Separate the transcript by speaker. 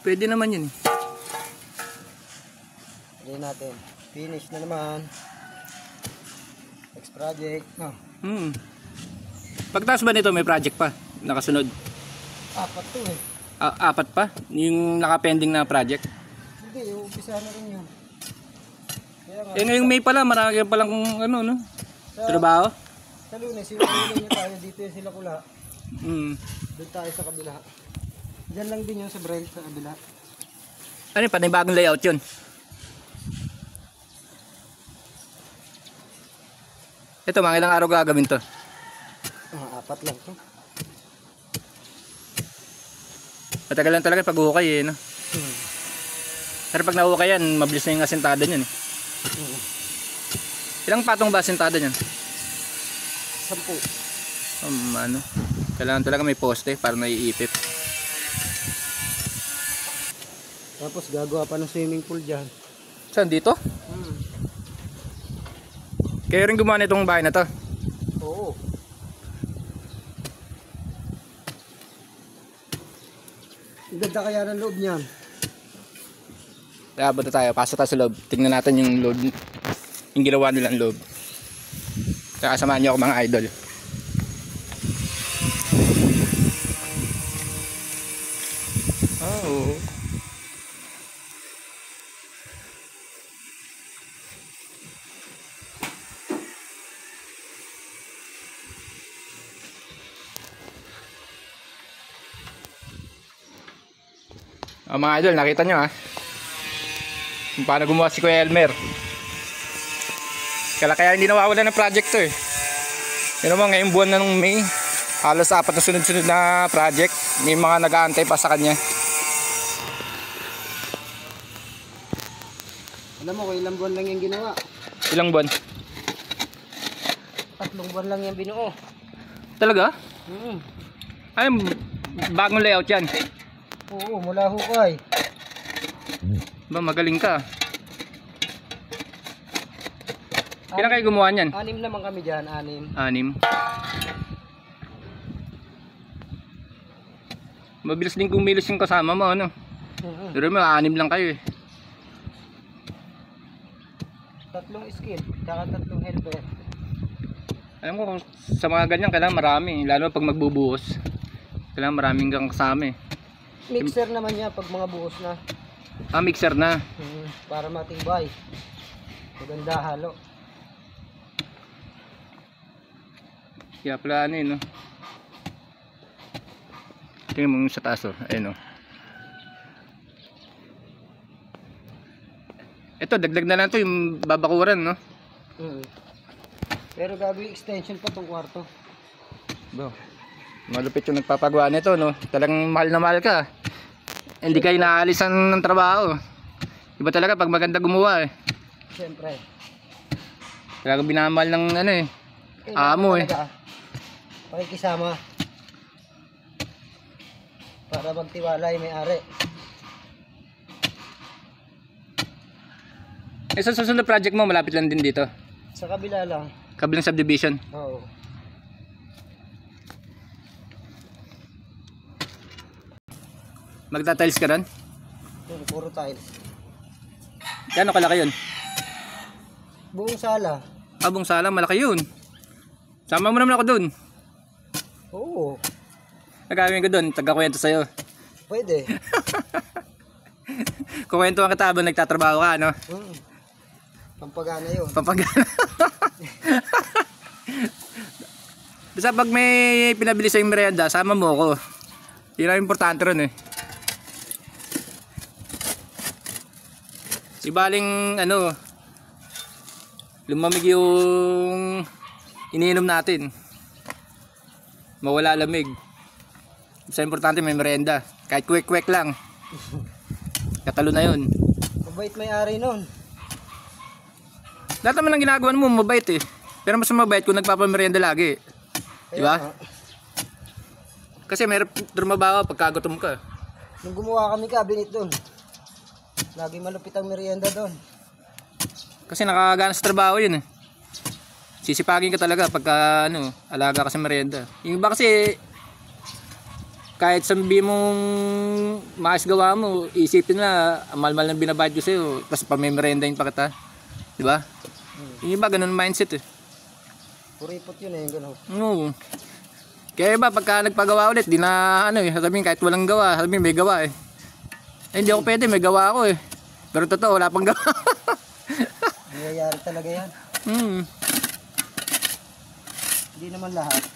Speaker 1: Pwede naman yun.
Speaker 2: Pwede natin. Finish na naman. Next project. No.
Speaker 1: Pagtaas ba nito may project pa? Nakasunod?
Speaker 2: Apat to eh.
Speaker 1: Apat pa? Yung nakapending na project?
Speaker 2: Hindi, umpisa na rin yun.
Speaker 1: Eh ngayong May pala, marami pa lang kung ano, no? Trabaho?
Speaker 2: Sa Lunes, yung niya tayo dito yung sila kula. Doon tayo sa kabila. Diyan lang din yung sa Brent sa kabila.
Speaker 1: Ano yung panibagong layout yun? Ito, mga ilang araw gagawin to?
Speaker 2: Apat lang to.
Speaker 1: Matagal lang talaga pag-uhukay eh, no? Pero pag nahukay yan, mabilis na yung asintada nyan eh. Ilang patong ba asintada nyan?
Speaker 2: 10.
Speaker 1: Ano? Kailangan talaga may poste para naiipit.
Speaker 2: Tapos gagawa pa ng swimming pool dyan.
Speaker 1: Saan? Dito? Kayo rin gumawa nitong bahay na to?
Speaker 2: Oo. Ang ganda kaya ng loob niyan.
Speaker 1: Kaya punta tayo, pasok tayo sa loob. Tingnan natin yung loob, yung ginawa nilang loob. Kaya samahan niyo ako mga idol. Oh. Mga idol, nakita nyo kung paano gumawa si Kuya Elmer. Kaya hindi nawawala ng project to eh. Yun naman, ngayong buwan na ng May, halos 4 na sunod-sunod na project. May mga nag-aantay pa sa kanya.
Speaker 2: Alam mo kung ilang buwan lang yung ginawa.
Speaker 1: Ilang buwan?
Speaker 2: 3 buwan lang yung binuo.
Speaker 1: Talaga? Ay, bagong layout yan.
Speaker 2: Oo, mula hukay.
Speaker 1: Ba, magaling ka. Kailan kayo gumawa niyan?
Speaker 2: 6 naman kami dyan, 6.
Speaker 1: 6. Mabilis din kumilos yung kasama mo, ano? Pero mo, 6 lang kayo eh.
Speaker 2: 3 skill, tsaka 3 helper.
Speaker 1: Alam ko, sa mga ganyan, kailangan marami. Lalo pag magbubuhos. Kailangan maraming kang kasama eh.
Speaker 2: Mixer naman niya pag mga buhos na.
Speaker 1: Mixer na.
Speaker 2: Para matibay. Maganda halo.
Speaker 1: Kaya pala ano yun, no? Tingnan mo sa taas, oh. Ayun, oh. Ito, dagdag na lang to yung babakuran, no?
Speaker 2: Pero gagawin extension pa tong kwarto.
Speaker 1: Bo. Malupit yung nagpapagawa nito, no? Talagang mahal na mahal ka. Hindi kayo naalisan ng trabaho. Iba talaga pag maganda gumawa eh.
Speaker 2: Siyempre.
Speaker 1: Talagang binamahal ng ano eh. Amo eh.
Speaker 2: Pakikisama. Para magtiwala yung may-ari.
Speaker 1: Eh sa susunod project mo, malapit lang din dito?
Speaker 2: Sa kabila lang.
Speaker 1: Kabilang subdivision?
Speaker 2: Oo.
Speaker 1: Magta-tiles ka ron?
Speaker 2: Puro tiles.
Speaker 1: Gano'n kalaki yun?
Speaker 2: Buong sala.
Speaker 1: Buong sala, malaki yun. Sama mo naman ako dun.
Speaker 2: Oo.
Speaker 1: Nagagawin ko dun, taga-kwento sa'yo.
Speaker 2: Pwede.
Speaker 1: Kukwento ang kita habang nagtatrabaho ka, no?
Speaker 2: Pampagana yun.
Speaker 1: Pampagana. Basta pag may pinabili sa'yo yung merienda, sama mo ako. Yun ang importante ron eh. Ibaling ano, lumamig yung iniinom natin. Mawala lamig. Basta importante may merienda. Kahit kwek-kwek lang. Katalo na yun.
Speaker 2: Mabait may-ari nun.
Speaker 1: Lahat naman ang ginagawa mo, mabait eh. Pero mas mabait kung nagpapamerienda lagi. Diba? Kasi mayroon trumabaho pagkagutom ka.
Speaker 2: Nung gumawa kami cabinet doon, lagi malupit ang merienda doon.
Speaker 1: Kasi nakakagana sa trabaho yun eh. Sisipagin ka talaga pagka ano, alaga ka sa merienda. Yung iba kasi kahit sabi mong maayos gawa mo, isipin na, mahal-mahal ng binabayad ko sa'yo, tapos pamimerendahin pa kita. Di ba? Yung iba, ganun mindset eh.
Speaker 2: Puripot yun eh, yung gano'n.
Speaker 1: Oo. Kaya iba, pagka nagpagawa ulit, di na, ano eh, sabihin kahit walang gawa, sabihin may gawa eh. Eh, hindi ako pwede, may gawa ako eh. Pero totoo, wala pang gawa.
Speaker 2: Nangyayari talaga yan.
Speaker 1: Hmm.
Speaker 2: Hindi naman lahat.